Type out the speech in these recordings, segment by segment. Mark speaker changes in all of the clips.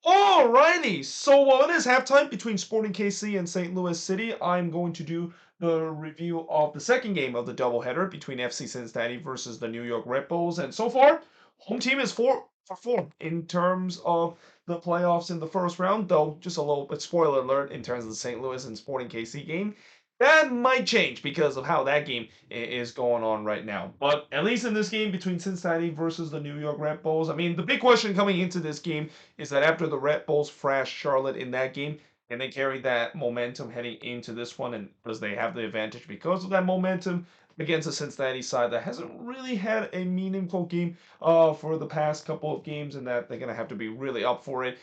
Speaker 1: Alrighty, so while it is halftime between Sporting KC and St. Louis City, I'm going to do the review of the second game of the doubleheader between FC Cincinnati versus the New York Red Bulls. And so far, home team is 4 for 4 in terms of the playoffs in the first round, though just a little bit spoiler alert in terms of the St. Louis and Sporting KC game. That might change because of how that game is going on right now. But at least in this game between Cincinnati versus the New York Red Bulls, I mean, the big question coming into this game is that after the Red Bulls thrashed Charlotte in that game, and they carry that momentum heading into this one, and because they have the advantage because of that momentum against a Cincinnati side that hasn't really had a meaningful game for the past couple of games, and that they're gonna have to be really up for it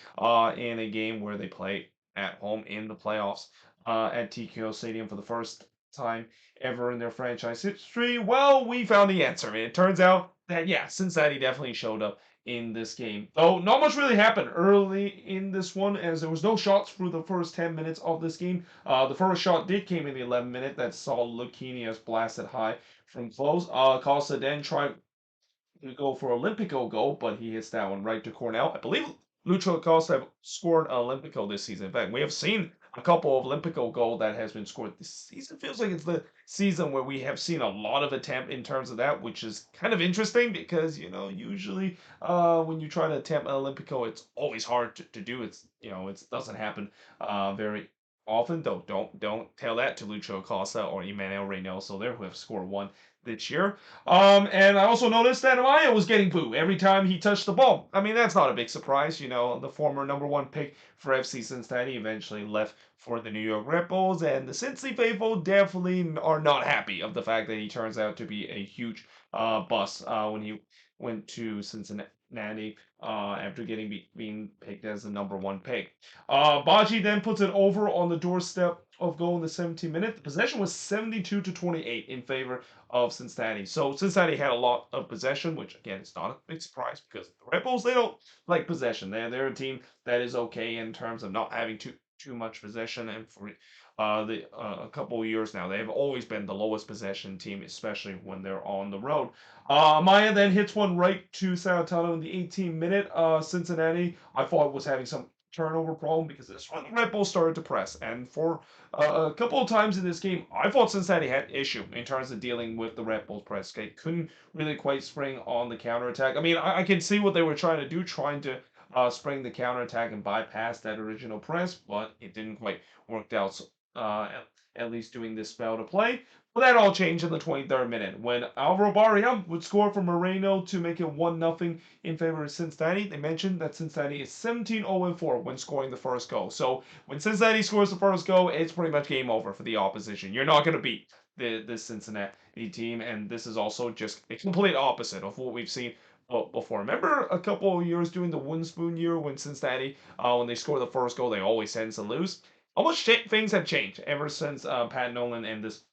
Speaker 1: in a game where they play at home in the playoffs at TKO Stadium for the first time ever in their franchise history. Well, we found the answer. It turns out that yeah, Cincinnati definitely showed up in this game. Though not much really happened early in this one, as there was no shots through the first 10 minutes of this game. The first shot did came in the 11th minute that saw Lucchinius blasted high from close. Costa then tried to go for Olympico goal, but he hits that one right to Cornell. I believe Lucho Acosta have scored an Olympico this season. In fact, we have seen a couple of Olympico goal that has been scored this season. Feels like it's the season where we have seen a lot of attempt in terms of that, which is kind of interesting because usually when you try to attempt an Olympico, it's always hard to do. It doesn't happen very often. Though don't tell that to Lucho Acosta or Emmanuel Reynoso there, who have scored one this year. And I also noticed that Amaya was getting booed every time he touched the ball. I mean, that's not a big surprise. The former number one pick for FC Cincinnati eventually left for the New York Red Bulls, and the Cincy faithful definitely are not happy of the fact that he turns out to be a huge bust when he went to Cincinnati after being picked as the number one pick. Baji then puts it over on the doorstep of goal in the 17th minute. The possession was 72 to 28 in favor of Cincinnati. So Cincinnati had a lot of possession, which again is not a big surprise because the Red Bulls they don't like possession. They're a team that is okay in terms of not having too much possession, and for the a couple of years now they have always been the lowest possession team, especially when they're on the road. Maya then hits one right to Sautano in the 18th minute. Cincinnati I thought was having some turnover problem because this one the Red Bulls started to press, and for a couple of times in this game, I thought Cincinnati had issue in terms of dealing with the Red Bulls press. They couldn't really quite spring on the counterattack. I mean, I can see what they were trying to do, trying to spring the counterattack and bypass that original press, but it didn't quite work out. So, at least doing this spell to play. But that all changed in the 23rd minute when Alvaro Barria would score for Moreno to make it 1-0 in favor of Cincinnati. They mentioned that Cincinnati is 17-0-4 when scoring the first goal. So when Cincinnati scores the first goal, it's pretty much game over for the opposition. You're not going to beat this Cincinnati team, and this is also just a complete opposite of what we've seen before. Remember a couple of years during the wooden spoon year when Cincinnati, when they score the first goal, they always tend to lose. Almost things have changed ever since Pat Nolan and this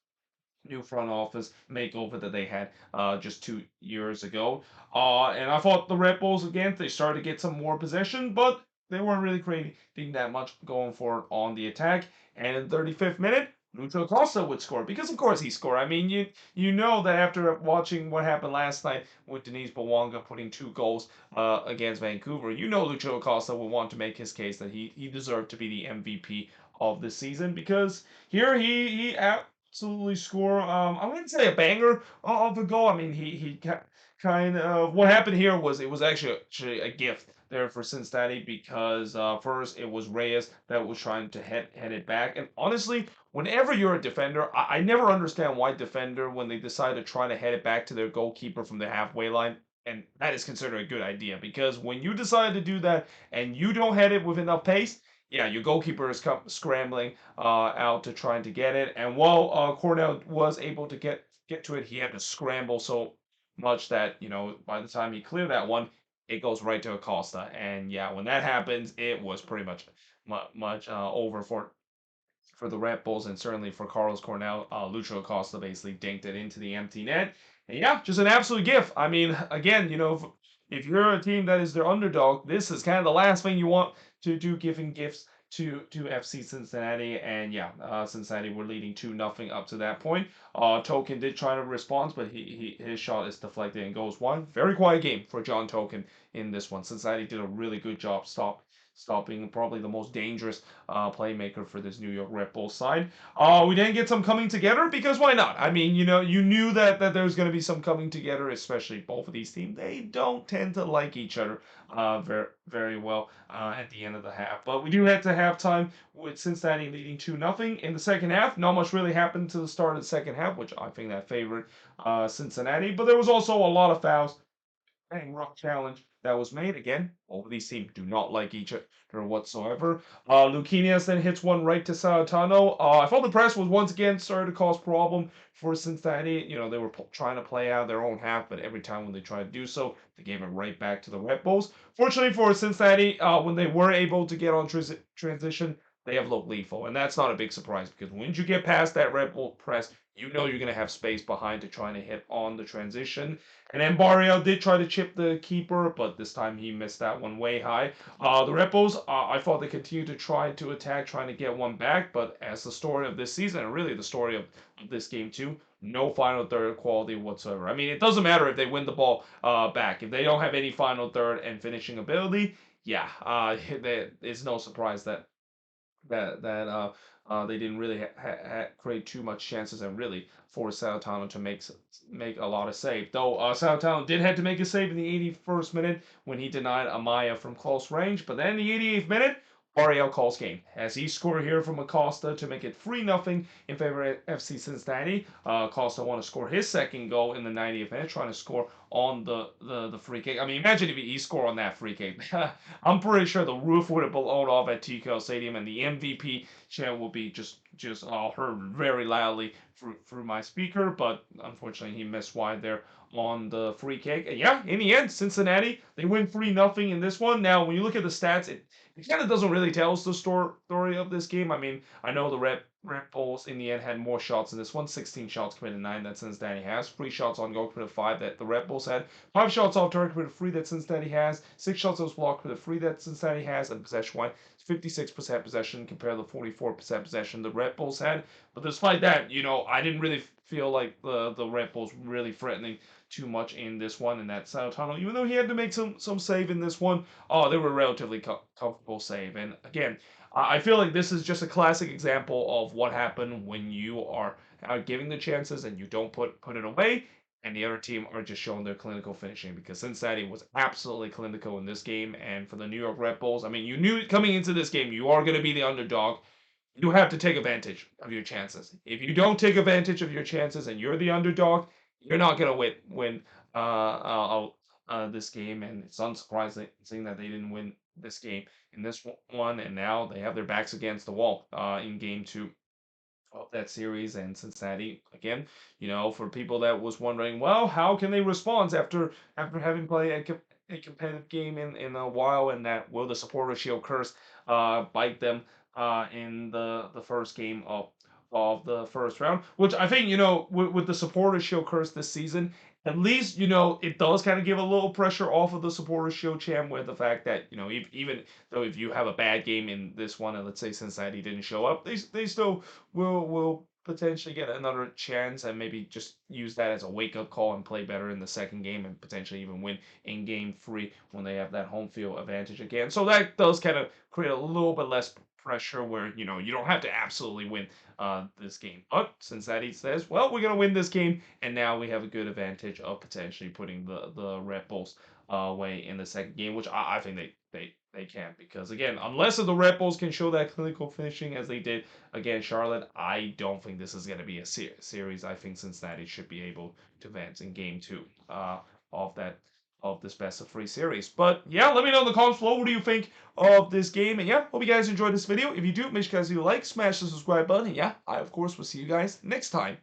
Speaker 1: new front office makeover that they had just 2 years ago. And I thought the Red Bulls again they started to get some more possession, but they weren't really creating that much going forward on the attack. And in the 35th minute, Lucho Costa would score because of course he scored. I mean you know that after watching what happened last night with Denise Bawanga putting 2 goals against Vancouver, you know Lucho Costa would want to make his case that he deserved to be the MVP of the season because here he absolutely score. I wouldn't say a banger of a goal. I mean, he kind of what happened here was it was actually a gift there for Cincinnati because first it was Reyes that was trying to head it back, and honestly, whenever you're a defender, I never understand why defender when they decide to try to head it back to their goalkeeper from the halfway line. And that is considered a good idea because when you decide to do that and you don't head it with enough pace, yeah, your goalkeeper is scrambling out to trying to get it. And while Cornell was able to get to it, he had to scramble so much that by the time he cleared that one, it goes right to Acosta. And yeah, when that happens, it was pretty much over for the Red Bulls and certainly for Carlos Cornell. Lucho Acosta basically dinked it into the empty net. And yeah, just an absolute gift. I mean, again, if you're a team that is their underdog, this is kind of the last thing you want to do, giving gifts to FC Cincinnati. And yeah, Cincinnati were leading 2-0 up to that point. Token did try to respond, but his shot is deflected and goes one. Very quiet game for John Token in this one. Cincinnati did a really good job stopping probably the most dangerous playmaker for this New York Red Bull side. We didn't get some coming together because why not? I mean, you knew that there's going to be some coming together, especially both of these teams. They don't tend to like each other very well at the end of the half. But we do head to halftime with Cincinnati leading 2-0 in the second half. Not much really happened to the start of the second half, which I think that favored Cincinnati. But there was also a lot of fouls and rough challenge that was made. Again, both of these teams do not like each other whatsoever. Lucchinias then hits one right to Salatano. I thought the press was once again started to cause problem for Cincinnati. They were trying to play out their own half, but every time when they tried to do so, they gave it right back to the Red Bulls. Fortunately for Cincinnati, when they were able to get on transition, they have looked lethal, and that's not a big surprise because once you get past that Red Bull press, you know you're going to have space behind to trying to hit on the transition. And then Barrio did try to chip the keeper, but this time he missed that one way high. The Red Bulls, I thought they continued to try to attack, trying to get one back, but as the story of this season, and really the story of this game too, no final third quality whatsoever. I mean, it doesn't matter if they win the ball back. If they don't have any final third and finishing ability, yeah, it's no surprise that they didn't really create too much chances and really force Sautano to make a lot of save. Though Sautano did have to make a save in the 81st minute when he denied Amaya from close range, but then in the 88th minute, Ariel calls game as he scored here from Acosta to make it 3-0 in favor of FC Cincinnati. Acosta want to score his second goal in the 90th minute, trying to score on the free kick. I mean, imagine if he scored on that free kick. I'm pretty sure the roof would have blown off at TCO Stadium, and the MVP chant will be just heard very loudly through my speaker. But unfortunately, he missed wide there on the free kick. And yeah, in the end, Cincinnati they win 3-0 in this one. Now, when you look at the stats, it kind of doesn't really tell us the story of this game. I mean, I know the Red Bulls in the end had more shots in this one, 16 shots committed, 9 that Cincinnati has, 3 shots on goal committed, 5 that the Red Bulls had, 5 shots off target committed, 3 that Cincinnati has, 6 shots that was blocked committed, 3 that Cincinnati has, and possession-wise, 56% possession compared to the 44% possession the Red Bulls had. But despite that, I didn't really feel like the Red Bulls really threatening too much in this one, and that Sautano, even though he had to make some save in this one, they were relatively comfortable save. And again, I feel like this is just a classic example of what happened when you are giving the chances and you don't put it away, and the other team are just showing their clinical finishing, because Cincinnati was absolutely clinical in this game. And for the New York Red Bulls, I mean, you knew coming into this game you are going to be the underdog. You have to take advantage of your chances. If you don't take advantage of your chances and you're the underdog, you're not going to win this game. And it's unsurprising that they didn't win this game in this one. And now they have their backs against the wall in game 2 of that series. And Cincinnati, again, for people that was wondering, well, how can they respond after having played a competitive game in a while, and that will the supporter shield curse bite them in the first game of the first round, which I think, with the supporter shield curse this season, at least, it does kind of give a little pressure off of the supporter shield champ, with the fact that, even though if you have a bad game in this one, and let's say Cincinnati didn't show up, they still will potentially get another chance and maybe just use that as a wake-up call and play better in the second game, and potentially even win in game 3 when they have that home field advantage again. So that does kind of create a little bit less pressure, where you don't have to absolutely win this game. But Cincinnati says, well, we're going to win this game, and now we have a good advantage of potentially putting the Red Bulls away in the second game, which I think they can, because again, unless the Red Bulls can show that clinical finishing as they did against Charlotte, I don't think this is going to be a series. I think Cincinnati should be able to advance in game 2 of this best of 3 series. But yeah, let me know in the comments below, what do you think of this game? And yeah, hope you guys enjoyed this video. If you do, make sure you guys do like, smash the subscribe button, and yeah, I of course will see you guys next time.